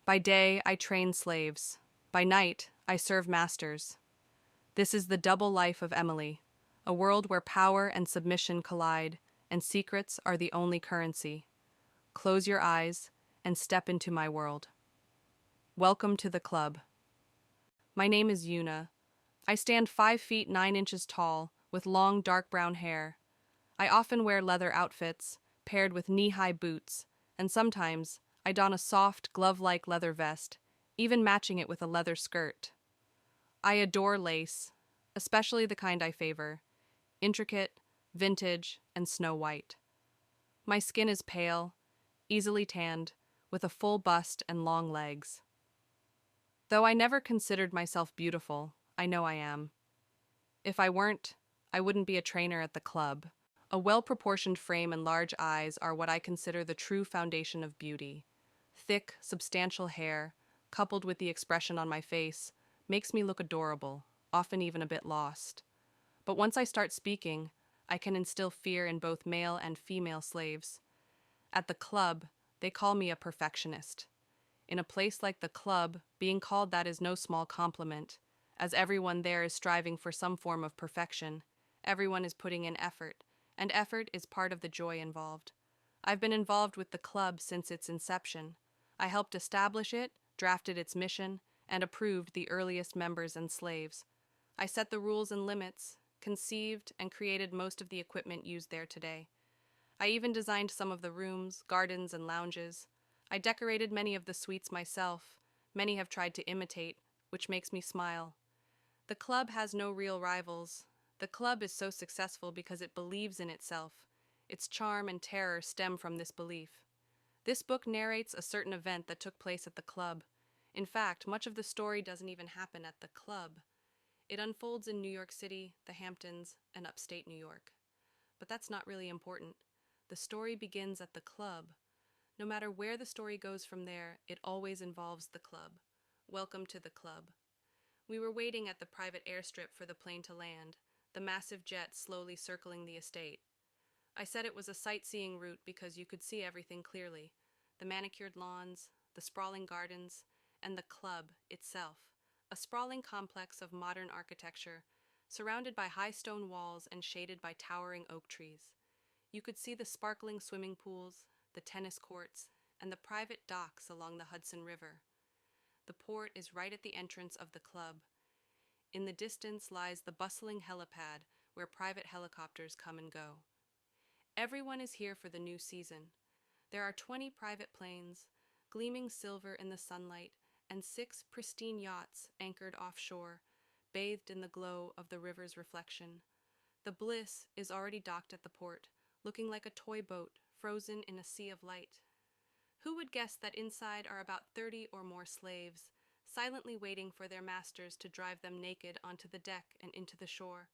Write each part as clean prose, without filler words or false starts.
By day, I train slaves. By night, I serve masters. This is the double life of Emily, a world where power and submission collide, and secrets are the only currency. Close your eyes and step into my world. Welcome to the club. My name is Yuna. I stand 5 feet 9 inches tall, with long dark brown hair. I often wear leather outfits, paired with knee-high boots, and sometimes I don a soft, glove-like leather vest, even matching it with a leather skirt. I adore lace, especially the kind I favor, intricate, vintage, and snow white. My skin is pale, easily tanned, with a full bust and long legs. Though I never considered myself beautiful, I know I am. If I weren't, I wouldn't be a trainer at the club. A well-proportioned frame and large eyes are what I consider the true foundation of beauty. Thick, substantial hair, coupled with the expression on my face, makes me look adorable, often even a bit lost. But once I start speaking, I can instill fear in both male and female slaves. At the club, they call me a perfectionist. In a place like the club, being called that is no small compliment, as everyone there is striving for some form of perfection. Everyone is putting in effort, and effort is part of the joy involved. I've been involved with the club since its inception. I helped establish it, drafted its mission, and approved the earliest members and slaves. I set the rules and limits, conceived and created most of the equipment used there today. I even designed some of the rooms, gardens, and lounges. I decorated many of the suites myself. Many have tried to imitate, which makes me smile. The club has no real rivals. The club is so successful because it believes in itself. Its charm and terror stem from this belief. This book narrates a certain event that took place at the club. In fact, much of the story doesn't even happen at the club. It unfolds in New York City, the Hamptons, and upstate New York. But that's not really important. The story begins at the club. No matter where the story goes from there, it always involves the club. Welcome to the club. We were waiting at the private airstrip for the plane to land, the massive jet slowly circling the estate. I said it was a sightseeing route because you could see everything clearly. The manicured lawns, the sprawling gardens, and the club itself. A sprawling complex of modern architecture, surrounded by high stone walls and shaded by towering oak trees. You could see the sparkling swimming pools, the tennis courts, and the private docks along the Hudson River. The port is right at the entrance of the club. In the distance lies the bustling helipad where private helicopters come and go. Everyone is here for the new season. There are 20 private planes, gleaming silver in the sunlight, and 6 pristine yachts anchored offshore, bathed in the glow of the river's reflection. The Bliss is already docked at the port, looking like a toy boat frozen in a sea of light. Who would guess that inside are about 30 or more slaves, silently waiting for their masters to drive them naked onto the deck and into the shore?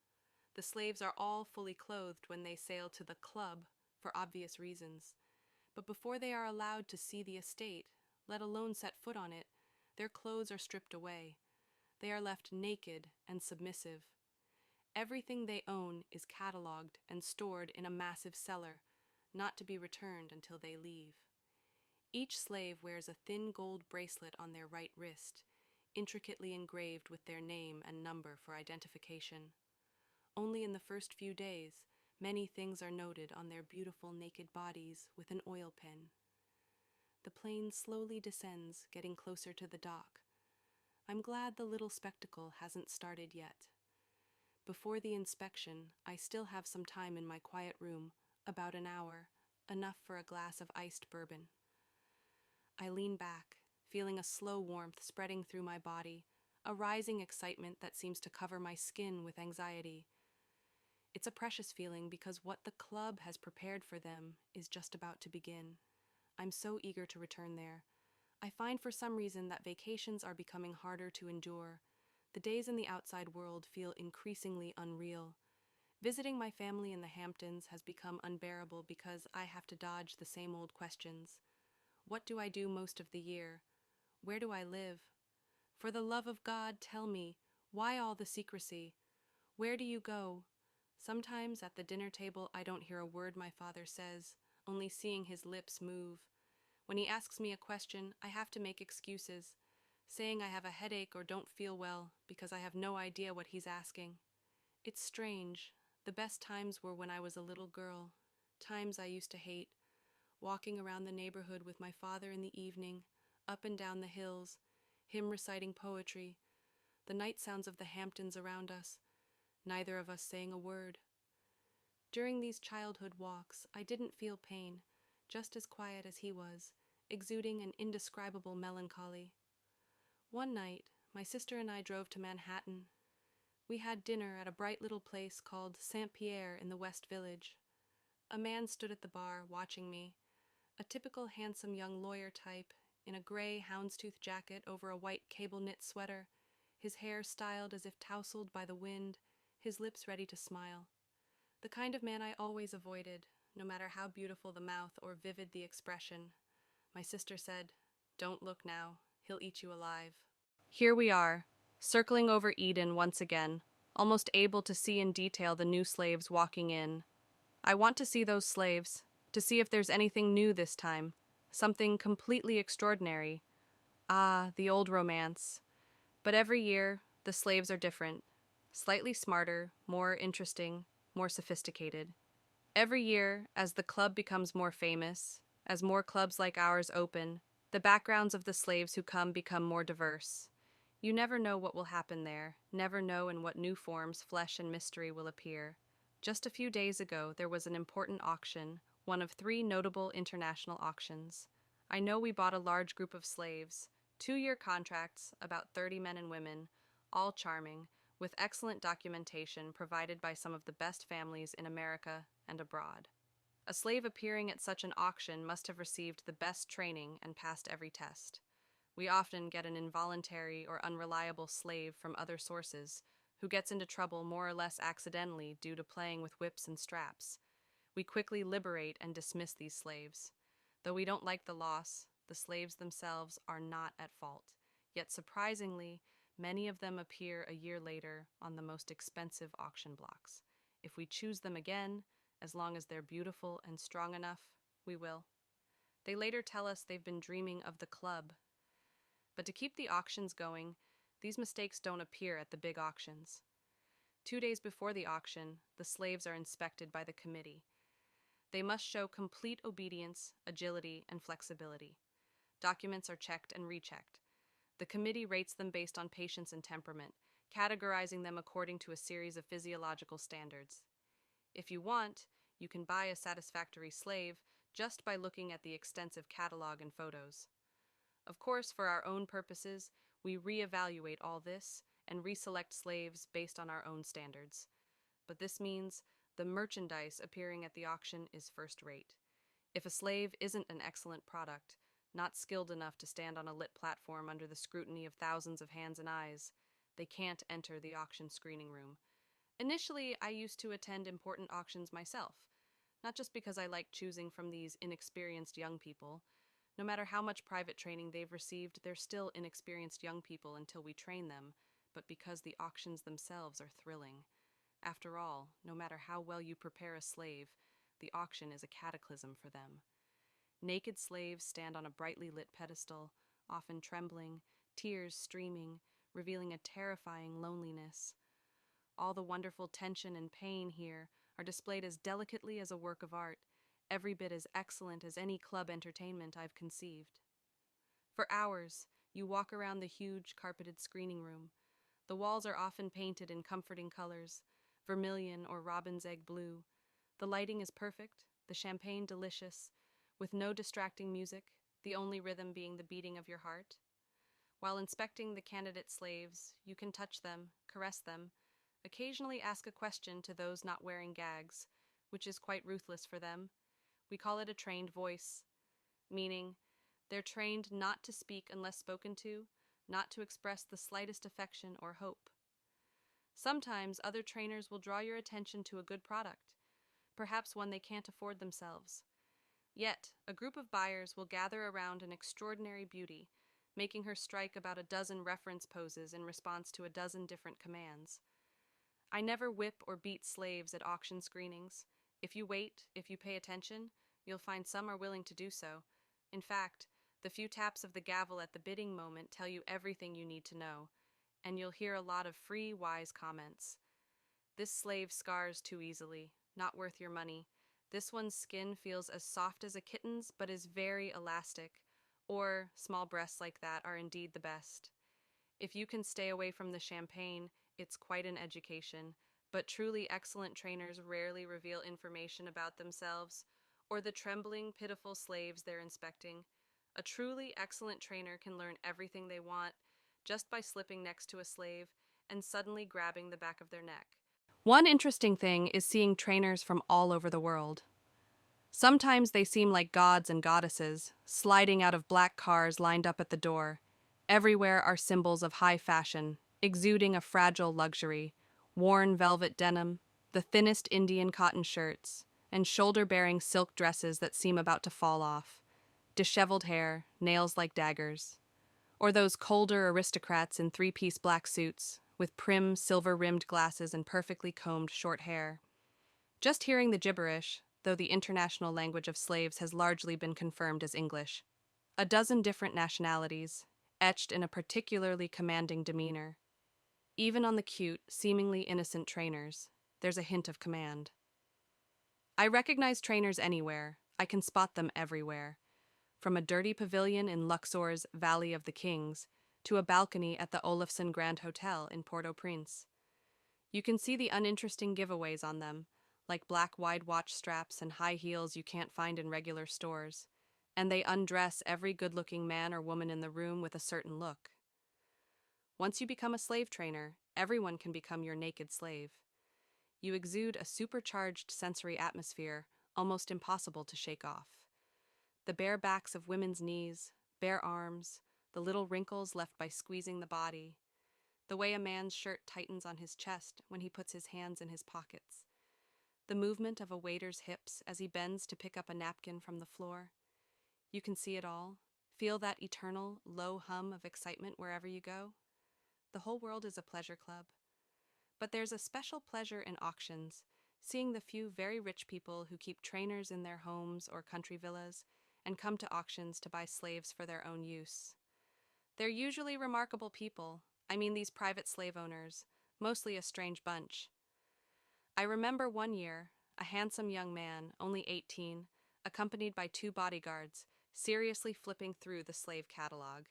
The slaves are all fully clothed when they sail to the club, for obvious reasons. But before they are allowed to see the estate, let alone set foot on it, their clothes are stripped away. They are left naked and submissive. Everything they own is cataloged and stored in a massive cellar, not to be returned until they leave. Each slave wears a thin gold bracelet on their right wrist, intricately engraved with their name and number for identification. Only in the first few days, many things are noted on their beautiful naked bodies with an oil pen. The plane slowly descends, getting closer to the dock. I'm glad the little spectacle hasn't started yet. Before the inspection, I still have some time in my quiet room, about an hour, enough for a glass of iced bourbon. I lean back, feeling a slow warmth spreading through my body, a rising excitement that seems to cover my skin with anxiety. It's a precious feeling because what the club has prepared for them is just about to begin. I'm so eager to return there. I find for some reason that vacations are becoming harder to endure. The days in the outside world feel increasingly unreal. Visiting my family in the Hamptons has become unbearable because I have to dodge the same old questions. What do I do most of the year? Where do I live? For the love of God, tell me, why all the secrecy? Where do you go? Sometimes at the dinner table I don't hear a word my father says, only seeing his lips move. When he asks me a question, I have to make excuses, saying I have a headache or don't feel well because I have no idea what he's asking. It's strange. The best times were when I was a little girl, times I used to hate, walking around the neighborhood with my father in the evening, up and down the hills, him reciting poetry, the night sounds of the Hamptons around us, neither of us saying a word. During these childhood walks, I didn't feel pain, just as quiet as he was, exuding an indescribable melancholy. One night, my sister and I drove to Manhattan. We had dinner at a bright little place called Saint Pierre in the West Village. A man stood at the bar, watching me, a typical handsome young lawyer type, in a gray houndstooth jacket over a white cable-knit sweater, his hair styled as if tousled by the wind, his lips ready to smile. The kind of man I always avoided, no matter how beautiful the mouth or vivid the expression. My sister said, "Don't look now, he'll eat you alive." Here we are, circling over Eden once again, almost able to see in detail the new slaves walking in. I want to see those slaves, to see if there's anything new this time, something completely extraordinary. Ah, the old romance. But every year, the slaves are different, slightly smarter, more interesting, more sophisticated. Every year, as the club becomes more famous, as more clubs like ours open, the backgrounds of the slaves who come become more diverse. You never know what will happen there, never know in what new forms flesh and mystery will appear. Just a few days ago, there was an important auction, one of 3 notable international auctions. I know we bought a large group of slaves, 2-year contracts, about 30 men and women, all charming, with excellent documentation provided by some of the best families in America and abroad. A slave appearing at such an auction must have received the best training and passed every test. We often get an involuntary or unreliable slave from other sources who gets into trouble more or less accidentally due to playing with whips and straps. We quickly liberate and dismiss these slaves. Though we don't like the loss, the slaves themselves are not at fault. Yet surprisingly, many of them appear a year later on the most expensive auction blocks. If we choose them again, as long as they're beautiful and strong enough, we will. They later tell us they've been dreaming of the club. But to keep the auctions going, these mistakes don't appear at the big auctions. 2 days before the auction, the slaves are inspected by the committee. They must show complete obedience, agility, and flexibility. Documents are checked and rechecked. The committee rates them based on patience and temperament, categorizing them according to a series of physiological standards. If you want, you can buy a satisfactory slave just by looking at the extensive catalog and photos. Of course, for our own purposes, we reevaluate all this and reselect slaves based on our own standards. But this means the merchandise appearing at the auction is first rate. If a slave isn't an excellent product, not skilled enough to stand on a lit platform under the scrutiny of thousands of hands and eyes, they can't enter the auction screening room. Initially, I used to attend important auctions myself, not just because I liked choosing from these inexperienced young people. No matter how much private training they've received, they're still inexperienced young people until we train them, but because the auctions themselves are thrilling. After all, no matter how well you prepare a slave, the auction is a cataclysm for them. Naked slaves stand on a brightly lit pedestal, often trembling, tears streaming, revealing a terrifying loneliness. All the wonderful tension and pain here are displayed as delicately as a work of art, every bit as excellent as any club entertainment I've conceived. For hours, you walk around the huge carpeted screening room. The walls are often painted in comforting colors, vermilion or robin's egg blue. The lighting is perfect, the champagne delicious, with no distracting music, the only rhythm being the beating of your heart. While inspecting the candidate slaves, you can touch them, caress them, occasionally ask a question to those not wearing gags, which is quite ruthless for them. We call it a trained voice, meaning they're trained not to speak unless spoken to, not to express the slightest affection or hope. Sometimes other trainers will draw your attention to a good product, perhaps one they can't afford themselves. Yet, a group of buyers will gather around an extraordinary beauty, making her strike about a dozen reference poses in response to a dozen different commands. I never whip or beat slaves at auction screenings. If you wait, if you pay attention, you'll find some are willing to do so, In fact, the few taps of the gavel at the bidding moment tell you everything you need to know, and you'll hear a lot of free, wise comments. This slave scars too easily, not worth your money. This one's skin feels as soft as a kitten's, but is very elastic. Or, small breasts like that are indeed the best. If you can stay away from the champagne, it's quite an education, but truly excellent trainers rarely reveal information about themselves or the trembling, pitiful slaves they're inspecting. A truly excellent trainer can learn everything they want just by slipping next to a slave and suddenly grabbing the back of their neck. One interesting thing is seeing trainers from all over the world. Sometimes they seem like gods and goddesses, sliding out of black cars lined up at the door. Everywhere are symbols of high fashion, exuding a fragile luxury, worn velvet denim, the thinnest Indian cotton shirts, and shoulder-bearing silk dresses that seem about to fall off, disheveled hair, nails like daggers. Or those colder aristocrats in three-piece black suits, with prim, silver-rimmed glasses and perfectly combed short hair. Just hearing the gibberish, though the international language of slaves has largely been confirmed as English. A dozen different nationalities, etched in a particularly commanding demeanor. Even on the cute, seemingly innocent trainers, there's a hint of command. I recognize trainers anywhere. I can spot them everywhere. From a dirty pavilion in Luxor's Valley of the Kings to a balcony at the Olafson Grand Hotel in Port-au-Prince. You can see the uninteresting giveaways on them, like black wide watch straps and high heels you can't find in regular stores, and they undress every good-looking man or woman in the room with a certain look. Once you become a slave trainer, everyone can become your naked slave. You exude a supercharged sensory atmosphere, almost impossible to shake off. The bare backs of women's knees, bare arms, the little wrinkles left by squeezing the body, the way a man's shirt tightens on his chest when he puts his hands in his pockets, the movement of a waiter's hips as he bends to pick up a napkin from the floor. You can see it all, feel that eternal, low hum of excitement wherever you go. The whole world is a pleasure club. But there's a special pleasure in auctions, seeing the few very rich people who keep trainers in their homes or country villas and come to auctions to buy slaves for their own use. They're usually remarkable people. I mean these private slave owners, mostly a strange bunch. I remember one year, a handsome young man, only 18, accompanied by two bodyguards, seriously flipping through the slave catalog,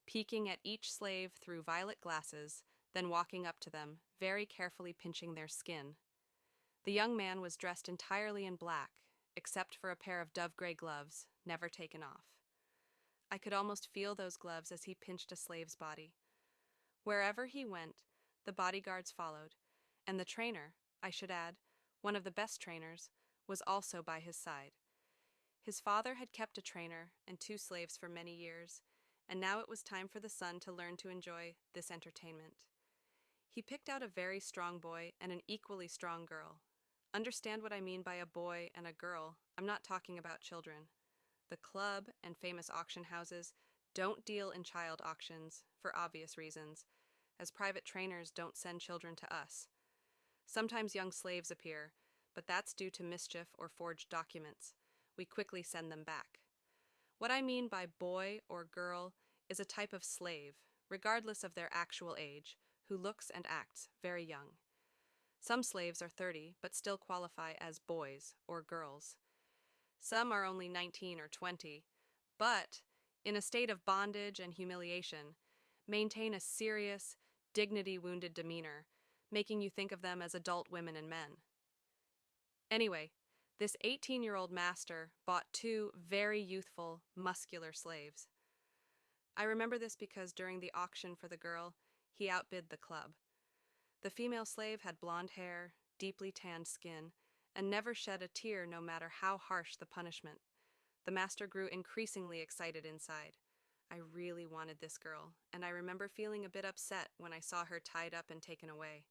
peeking at each slave through violet glasses, then walking up to them, very carefully pinching their skin. The young man was dressed entirely in black, except for a pair of dove-gray gloves, never taken off. I could almost feel those gloves as he pinched a slave's body. Wherever he went, the bodyguards followed, and the trainer, I should add, one of the best trainers, was also by his side. His father had kept a trainer and two slaves for many years, and now it was time for the son to learn to enjoy this entertainment. He picked out a very strong boy and an equally strong girl. Understand what I mean by a boy and a girl. I'm not talking about children. The club and famous auction houses don't deal in child auctions, for obvious reasons, as private trainers don't send children to us. Sometimes young slaves appear, but that's due to mischief or forged documents. We quickly send them back. What I mean by boy or girl is a type of slave, regardless of their actual age, who looks and acts very young. Some slaves are 30, but still qualify as boys or girls. Some are only 19 or 20, but, in a state of bondage and humiliation, maintain a serious, dignity-wounded demeanor, making you think of them as adult women and men. Anyway, this 18-year-old master bought two very youthful, muscular slaves. I remember this because during the auction for the girl, he outbid the club. The female slave had blonde hair, deeply tanned skin, and never shed a tear no matter how harsh the punishment. The master grew increasingly excited inside. I really wanted this girl, and I remember feeling a bit upset when I saw her tied up and taken away.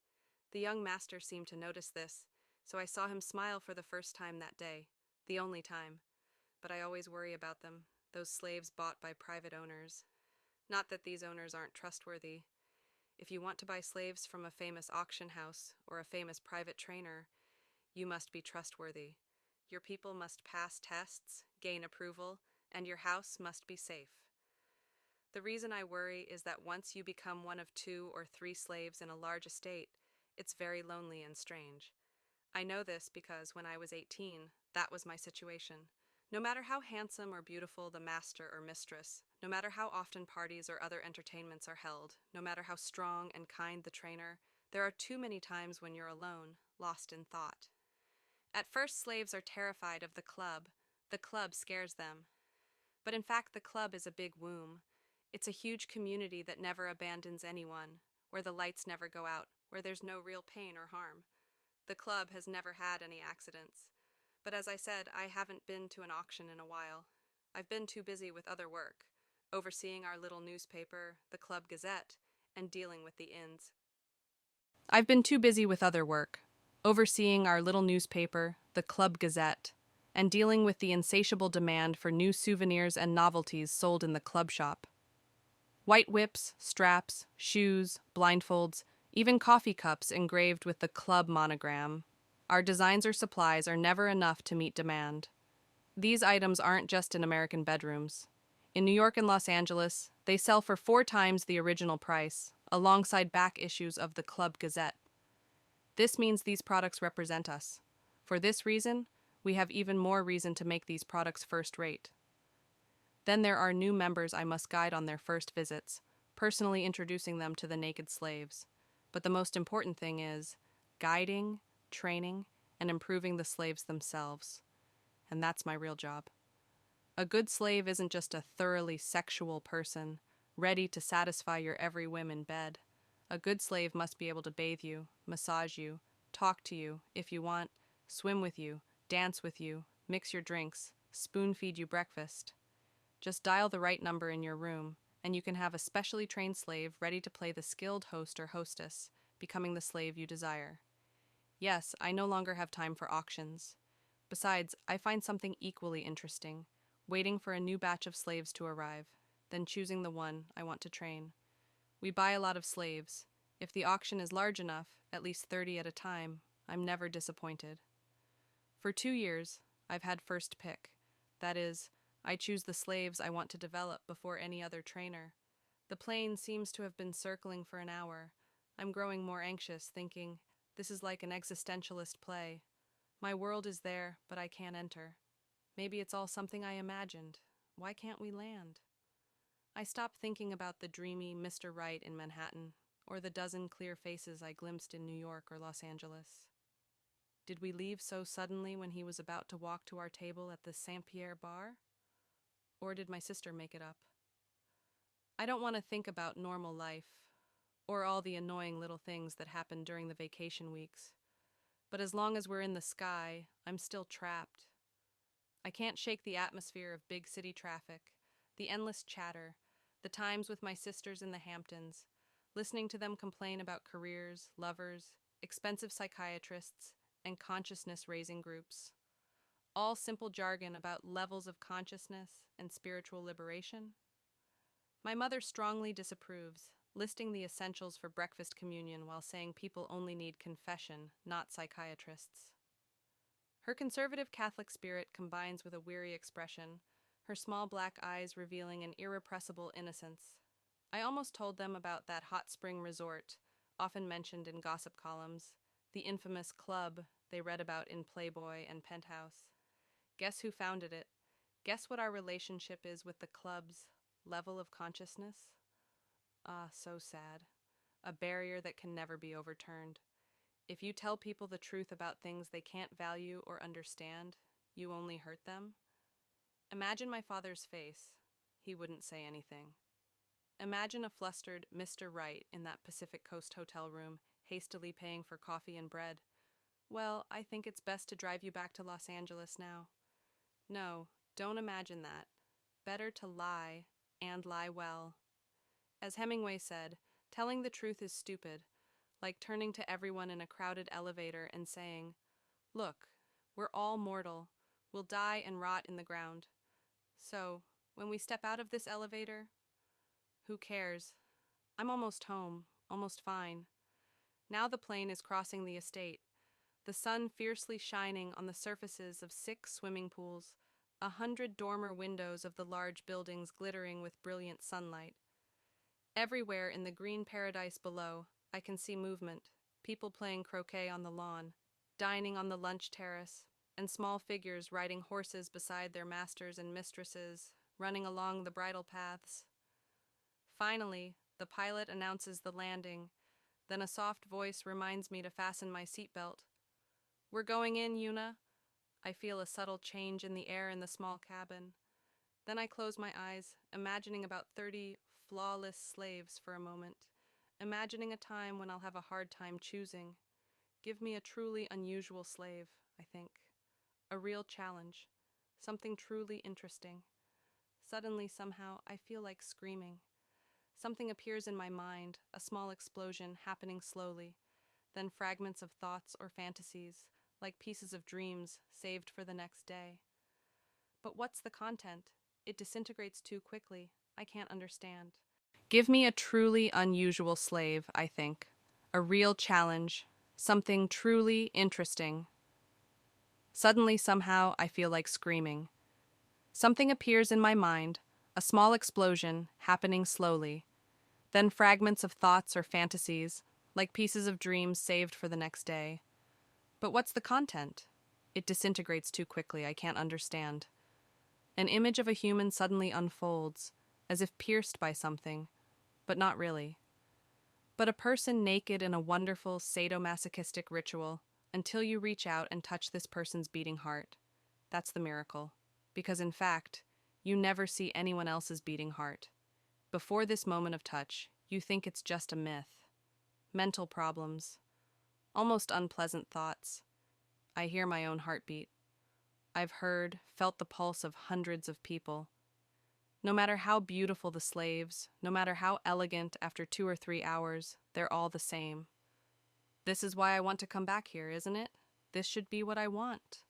The young master seemed to notice this, so I saw him smile for the first time that day, the only time. But I always worry about them, those slaves bought by private owners. Not that these owners aren't trustworthy. If you want to buy slaves from a famous auction house or a famous private trainer, you must be trustworthy. Your people must pass tests, gain approval, and your house must be safe. The reason I worry is that once you become one of 2 or 3 slaves in a large estate, it's very lonely and strange. I know this because when I was 18, that was my situation. No matter how handsome or beautiful the master or mistress, no matter how often parties or other entertainments are held, no matter how strong and kind the trainer, there are too many times when you're alone, lost in thought. At first, slaves are terrified of the club. The club scares them. But in fact, the club is a big womb. It's a huge community that never abandons anyone, where the lights never go out, where there's no real pain or harm. The club has never had any accidents. But as I said, I haven't been to an auction in a while. I've been too busy with other work, overseeing our little newspaper, the Club Gazette, and dealing with the inns. I've been too busy with other work, overseeing our little newspaper, the Club Gazette, and dealing with the insatiable demand for new souvenirs and novelties sold in the club shop. White whips, straps, shoes, blindfolds, even coffee cups engraved with the club monogram. Our designs or supplies are never enough to meet demand. These items aren't just in American bedrooms. In New York and Los Angeles, they sell for 4 times the original price, alongside back issues of the Club Gazette. This means these products represent us. For this reason, we have even more reason to make these products first rate. Then there are new members I must guide on their first visits, personally introducing them to the naked slaves. But the most important thing is guiding, training, and improving the slaves themselves. And that's my real job. A good slave isn't just a thoroughly sexual person, ready to satisfy your every whim in bed. A good slave must be able to bathe you, massage you, talk to you, if you want, swim with you, dance with you, mix your drinks, spoon feed you breakfast. Just dial the right number in your room, and you can have a specially trained slave ready to play the skilled host or hostess, becoming the slave you desire. Yes, I no longer have time for auctions. Besides, I find something equally interesting, waiting for a new batch of slaves to arrive, then choosing the one I want to train. We buy a lot of slaves. If the auction is large enough, at least 30 at a time, I'm never disappointed. For 2 years, I've had first pick. That is, I choose the slaves I want to develop before any other trainer. The plane seems to have been circling for an hour. I'm growing more anxious, thinking, this is like an existentialist play. My world is there, but I can't enter. Maybe it's all something I imagined. Why can't we land? I stop thinking about the dreamy Mr. Right in Manhattan, or the dozen clear faces I glimpsed in New York or Los Angeles. Did we leave so suddenly when he was about to walk to our table at the Saint Pierre bar? Or did my sister make it up? I don't want to think about normal life, or all the annoying little things that happen during the vacation weeks. But as long as we're in the sky, I'm still trapped. I can't shake the atmosphere of big city traffic, the endless chatter, the times with my sisters in the Hamptons, listening to them complain about careers, lovers, expensive psychiatrists, and consciousness-raising groups. All simple jargon about levels of consciousness and spiritual liberation. My mother strongly disapproves, listing the essentials for breakfast communion while saying people only need confession, not psychiatrists. Her conservative Catholic spirit combines with a weary expression, her small black eyes revealing an irrepressible innocence. I almost told them about that hot spring resort, often mentioned in gossip columns, the infamous club they read about in Playboy and Penthouse. Guess who founded it? Guess what our relationship is with the club's level of consciousness? Ah, so sad. A barrier that can never be overturned. If you tell people the truth about things they can't value or understand, you only hurt them. Imagine my father's face. He wouldn't say anything. Imagine a flustered Mr. Right in that Pacific Coast hotel room, hastily paying for coffee and bread. Well, I think it's best to drive you back to Los Angeles now. No, don't imagine that. Better to lie, and lie well. As Hemingway said, telling the truth is stupid, like turning to everyone in a crowded elevator and saying, "Look, we're all mortal. We'll die and rot in the ground. So, when we step out of this elevator, who cares? I'm almost home, almost fine." Now the plane is crossing the estate, the sun fiercely shining on the surfaces of 6 swimming pools, 100 dormer windows of the large buildings glittering with brilliant sunlight. Everywhere in the green paradise below, I can see movement, people playing croquet on the lawn, dining on the lunch terrace, and small figures riding horses beside their masters and mistresses, running along the bridle paths. Finally, the pilot announces the landing, then a soft voice reminds me to fasten my seatbelt. "We're going in, Yuna." I feel a subtle change in the air in the small cabin. Then I close my eyes, imagining about 30 flawless slaves for a moment, imagining a time when I'll have a hard time choosing. Give me a truly unusual slave, I think. A real challenge. Something truly interesting. Suddenly, somehow, I feel like screaming. Something appears in my mind, a small explosion happening slowly, then fragments of thoughts or fantasies, like pieces of dreams saved for the next day. But what's the content? It disintegrates too quickly. I can't understand. Give me a truly unusual slave, I think. A real challenge. Something truly interesting. Suddenly, somehow, I feel like screaming. Something appears in my mind, a small explosion happening slowly, then fragments of thoughts or fantasies, like pieces of dreams saved for the next day. But what's the content? It disintegrates too quickly. I can't understand. An image of a human suddenly unfolds, as if pierced by something, but not really. But a person naked in a wonderful sadomasochistic ritual, until you reach out and touch this person's beating heart. That's the miracle. Because in fact, you never see anyone else's beating heart. Before this moment of touch, you think it's just a myth. Mental problems. Almost unpleasant thoughts. I hear my own heartbeat. I've heard, felt the pulse of hundreds of people. No matter how beautiful the slaves, no matter how elegant after 2 or 3 hours, they're all the same. This is why I want to come back here, isn't it? This should be what I want.